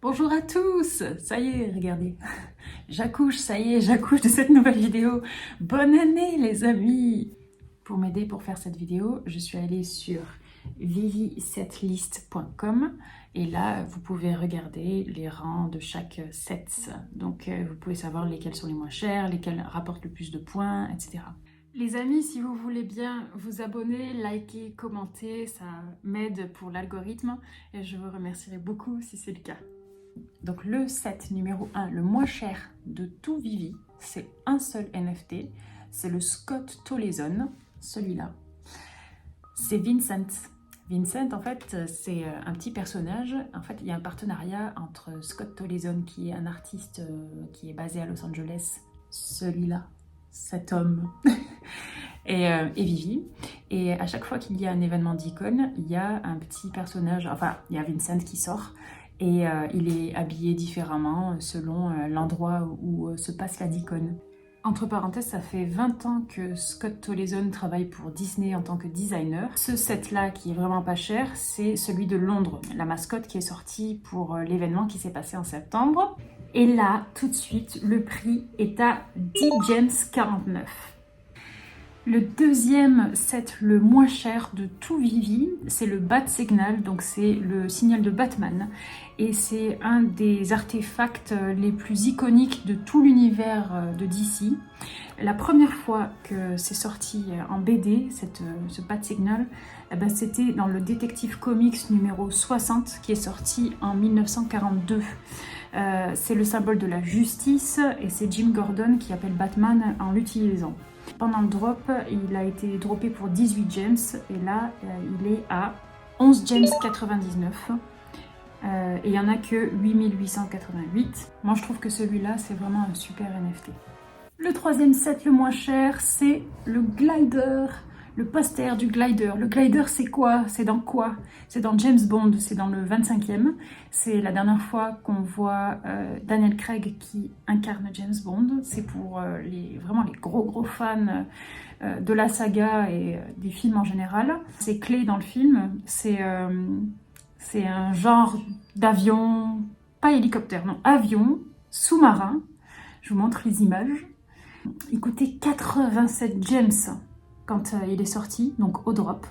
Bonjour à tous, ça y est, regardez, j'accouche, ça y est, j'accouche de cette nouvelle vidéo. Bonne année les amis. Pour m'aider pour faire cette vidéo, je suis allée sur vivisetlist.com et là, vous pouvez regarder les rangs de chaque set. Donc, vous pouvez savoir lesquels sont les moins chers, lesquels rapportent le plus de points, etc. Les amis, si vous voulez bien vous abonner, liker, commenter, ça m'aide pour l'algorithme et je vous remercierai beaucoup si c'est le cas. Donc le set numéro 1, le moins cher de tout Vivi, c'est un seul NFT, c'est le Scott Tolezon, celui-là. C'est Vincent. Vincent, en fait, c'est un petit personnage. En fait, il y a un partenariat entre Scott Tolezon, qui est un artiste qui est basé à Los Angeles, celui-là, cet homme, et Vivi. Et à chaque fois qu'il y a un événement d'icône, il y a un petit personnage, enfin, il y a Vincent qui sort, et il est habillé différemment selon l'endroit où se passe la d'icône. Entre parenthèses, ça fait 20 ans que Scott Tolezon travaille pour Disney en tant que designer. Ce set-là, qui est vraiment pas cher, c'est celui de Londres, la mascotte qui est sortie pour l'événement qui s'est passé en septembre. Et là, tout de suite, le prix est à 10 gems 49. Le deuxième set le moins cher de tout Vivi, c'est le Bat Signal, donc c'est le signal de Batman. Et c'est un des artefacts les plus iconiques de tout l'univers de DC. La première fois que c'est sorti en BD, ce Bat Signal, c'était dans le Detective Comics numéro 60 qui est sorti en 1942. C'est le symbole de la justice et c'est Jim Gordon qui appelle Batman en l'utilisant. Pendant le drop, il a été droppé pour 18 gems et là, il est à 11 gems 99. Et il n'y en a que 8888. Moi, je trouve que celui-là, c'est vraiment un super NFT. Le troisième set le moins cher, c'est le glider. Le poster du glider. Le glider, c'est quoi? C'est dans quoi? C'est dans James Bond, c'est dans le 25e. C'est la dernière fois qu'on voit Daniel Craig qui incarne James Bond. C'est pour vraiment les gros fans de la saga et des films en général. C'est clé dans le film. C'est un genre d'avion, pas hélicoptère, non, avion, sous-marin. Je vous montre les images. Il coûtait 87 gems quand il est sorti, donc au drop.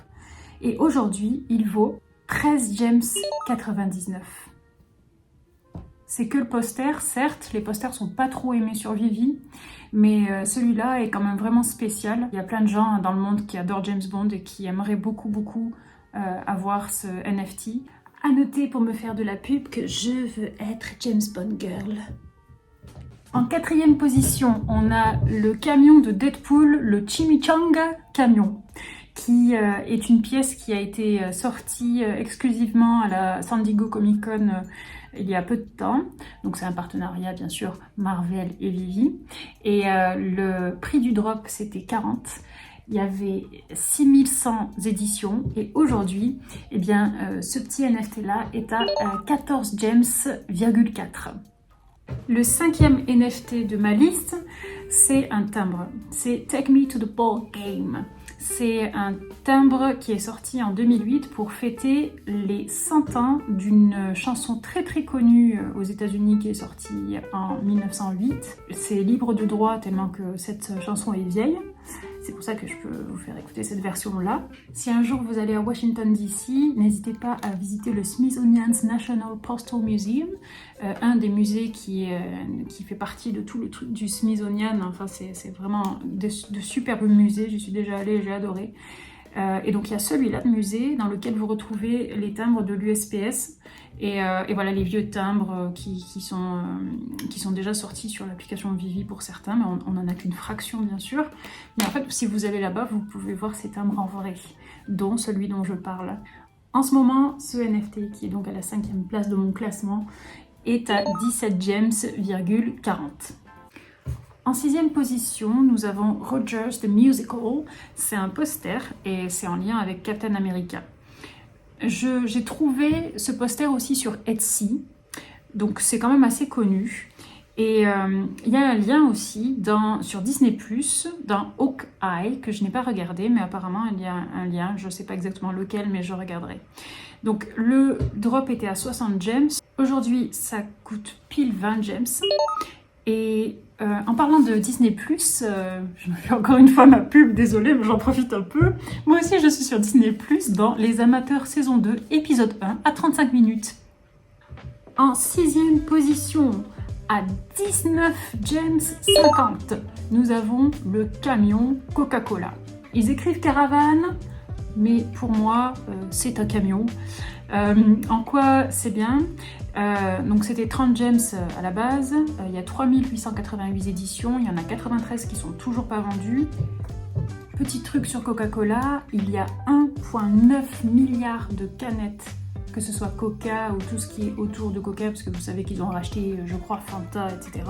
Et aujourd'hui, il vaut 13 gems 99. C'est que le poster, certes, les posters sont pas trop aimés sur Vivi, mais celui-là est quand même vraiment spécial. Il y a plein de gens dans le monde qui adorent James Bond et qui aimeraient beaucoup avoir ce NFT. À noter pour me faire de la pub que je veux être James Bond Girl. En quatrième position, on a le camion de Deadpool, le Chimichanga camion, qui est une pièce qui a été sortie exclusivement à la San Diego Comic Con il y a peu de temps. Donc c'est un partenariat bien sûr Marvel et Vivi. Et le prix du drop c'était 40. Il y avait 6100 éditions et aujourd'hui, eh bien, ce petit NFT là est à 14 gems,4. Le cinquième NFT de ma liste, c'est un timbre. C'est Take Me to the Ball Game. C'est un timbre qui est sorti en 2008 pour fêter les 100 ans d'une chanson très connue aux États-Unis qui est sortie en 1908. C'est libre de droit tellement que cette chanson est vieille. C'est pour ça que je peux vous faire écouter cette version-là. Si un jour vous allez à Washington DC, n'hésitez pas à visiter le Smithsonian's National Postal Museum, un des musées qui fait partie de tout le truc du Smithsonian. Enfin, c'est vraiment de superbes musées. J'y suis déjà allée, j'ai adoré. Et donc il y a celui-là de musée dans lequel vous retrouvez les timbres de l'USPS et voilà les vieux timbres qui sont déjà sortis sur l'application Vivi pour certains, mais on n'en a qu'une fraction bien sûr. Mais en fait si vous allez là-bas vous pouvez voir ces timbres en vrai, dont celui dont je parle. En ce moment ce NFT qui est donc à la 5e place de mon classement est à 17 gems,40. En 6e position, nous avons Rogers the Musical. C'est un poster et c'est en lien avec Captain America. J'ai trouvé ce poster aussi sur Etsy, donc c'est quand même assez connu. Et il y a un lien aussi sur Disney+, dans Hawkeye, que je n'ai pas regardé, mais apparemment il y a un lien, je ne sais pas exactement lequel, mais je regarderai. Donc le drop était à 60 gems, aujourd'hui ça coûte pile 20 gems. Et en parlant de Disney+, je me fais encore une fois ma pub, désolée, mais j'en profite un peu. Moi aussi je suis sur Disney+, dans Les Amateurs saison 2, épisode 1, à 35 minutes. En 6e position, à 19 gems 50, nous avons le camion Coca-Cola. Ils écrivent caravane, mais pour moi, c'est un camion. En quoi c'est bien? Donc c'était 30 gems à la base, il y a 3888 éditions, il y en a 93 qui sont toujours pas vendues. Petit truc sur Coca-Cola, il y a 1,9 milliard de canettes, que ce soit Coca ou tout ce qui est autour de Coca, parce que vous savez qu'ils ont racheté, je crois, Fanta, etc.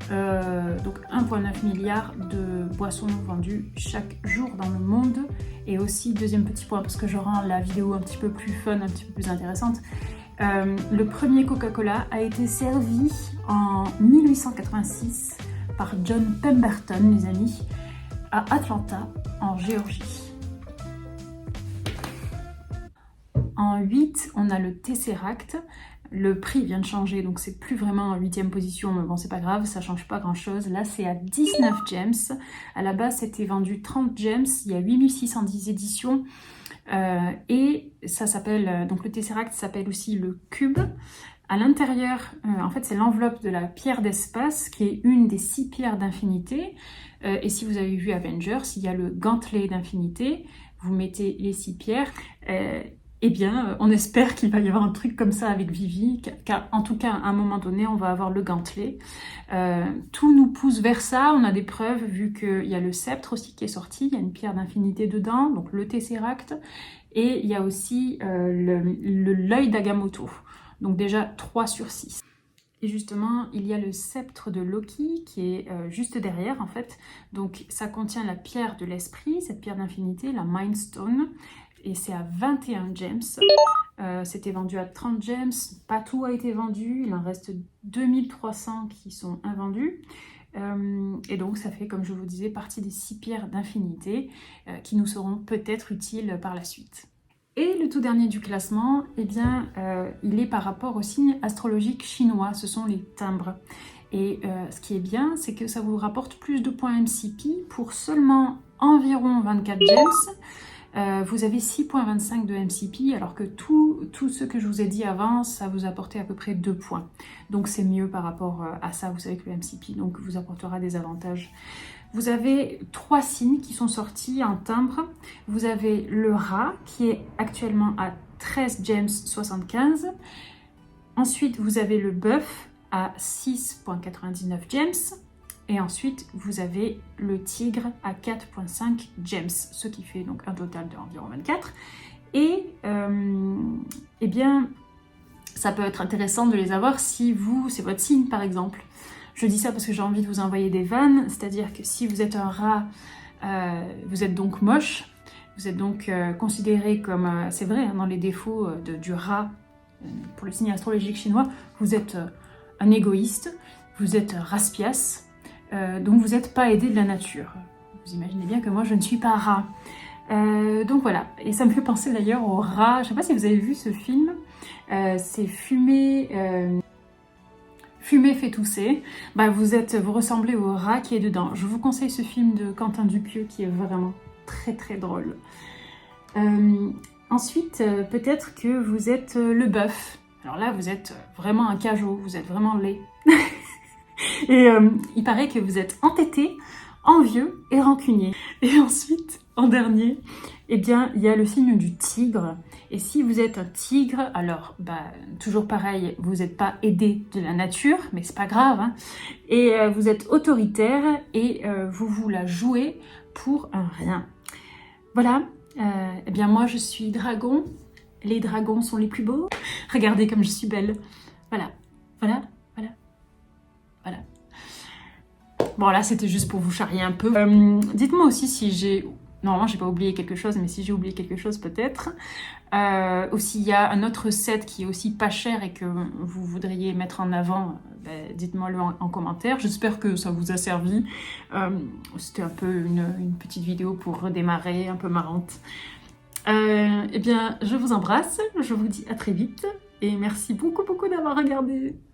Donc 1,9 milliard de boissons vendues chaque jour dans le monde. Et aussi, deuxième petit point, parce que je rends la vidéo un petit peu plus fun, un petit peu plus intéressante, le premier Coca-Cola a été servi en 1886 par John Pemberton, les amis, à Atlanta, en Géorgie. En 8, on a le Tesseract. Le prix vient de changer, donc c'est plus vraiment en 8e position, mais bon, c'est pas grave, ça change pas grand-chose. Là, c'est à 19 gems. À la base, c'était vendu 30 gems. Il y a 8610 éditions. Et ça s'appelle, donc le Tesseract s'appelle aussi le cube. À l'intérieur, en fait, c'est l'enveloppe de la pierre d'espace, qui est une des 6 pierres d'infinité. Et si vous avez vu Avengers, il y a le gantelet d'infinité. Vous mettez les 6 pierres. Eh bien, on espère qu'il va y avoir un truc comme ça avec Vivi, car en tout cas, à un moment donné, on va avoir le gantelet. Tout nous pousse vers ça, on a des preuves, vu qu'il y a le sceptre aussi qui est sorti, il y a une pierre d'infinité dedans, donc le Tesseract, et il y a aussi l'œil d'Agamotto, donc déjà 3 sur 6. Et justement, il y a le sceptre de Loki qui est juste derrière en fait, donc ça contient la pierre de l'esprit, cette pierre d'infinité, la Mind Stone, et c'est à 21 gems. C'était vendu à 30 gems, pas tout a été vendu, il en reste 2300 qui sont invendus. Et donc ça fait, comme je vous disais, partie des 6 pierres d'infinité qui nous seront peut-être utiles par la suite. Et le tout dernier du classement, eh bien, il est par rapport au signe astrologique chinois, ce sont les timbres. Et ce qui est bien, c'est que ça vous rapporte plus de points MCP pour seulement environ 24 gems. Vous avez 6,25 de MCP, alors que tout ce que je vous ai dit avant, ça vous apportait à peu près 2 points. Donc c'est mieux par rapport à ça, vous savez que le MCP donc, vous apportera des avantages. Vous avez 3 signes qui sont sortis en timbre. Vous avez le rat, qui est actuellement à 13 gems 75. Ensuite, vous avez le bœuf à 6,99 gems. Et ensuite, vous avez le tigre à 4,5 gems, ce qui fait donc un total d'environ 24. Et eh bien, ça peut être intéressant de les avoir si c'est votre signe par exemple. Je dis ça parce que j'ai envie de vous envoyer des vannes, c'est-à-dire que si vous êtes un rat, vous êtes donc moche, vous êtes donc considéré comme, c'est vrai, hein, dans les défauts du rat, pour le signe astrologique chinois, vous êtes un égoïste, vous êtes raspiace, donc vous n'êtes pas aidé de la nature. Vous imaginez bien que moi je ne suis pas rat. Donc voilà, et ça me fait penser d'ailleurs au rat, je ne sais pas si vous avez vu ce film, c'est Fumer fait tousser, bah vous ressemblez au rat qui est dedans. Je vous conseille ce film de Quentin Dupieux qui est vraiment très très drôle. Ensuite, peut-être que vous êtes le bœuf. Alors là, vous êtes vraiment un cajot, vous êtes vraiment laid. Et il paraît que vous êtes entêté, envieux et rancunier. Et ensuite, en dernier, eh bien, il y a le signe du tigre. Et si vous êtes un tigre, alors, toujours pareil, vous n'êtes pas aidé de la nature, mais c'est pas grave, hein. Et vous êtes autoritaire et vous la jouez pour un rien. Voilà, eh bien moi je suis dragon, les dragons sont les plus beaux. Regardez comme je suis belle. Voilà, voilà, voilà, voilà. Bon là c'était juste pour vous charrier un peu. Dites-moi aussi si j'ai... Normalement j'ai pas oublié quelque chose, mais si j'ai oublié quelque chose peut-être. Aussi, il y a un autre set qui est aussi pas cher et que vous voudriez mettre en avant, dites-moi-le en commentaire. J'espère que ça vous a servi. C'était un peu une petite vidéo pour redémarrer, un peu marrante. Eh bien, je vous embrasse, je vous dis à très vite et merci beaucoup d'avoir regardé.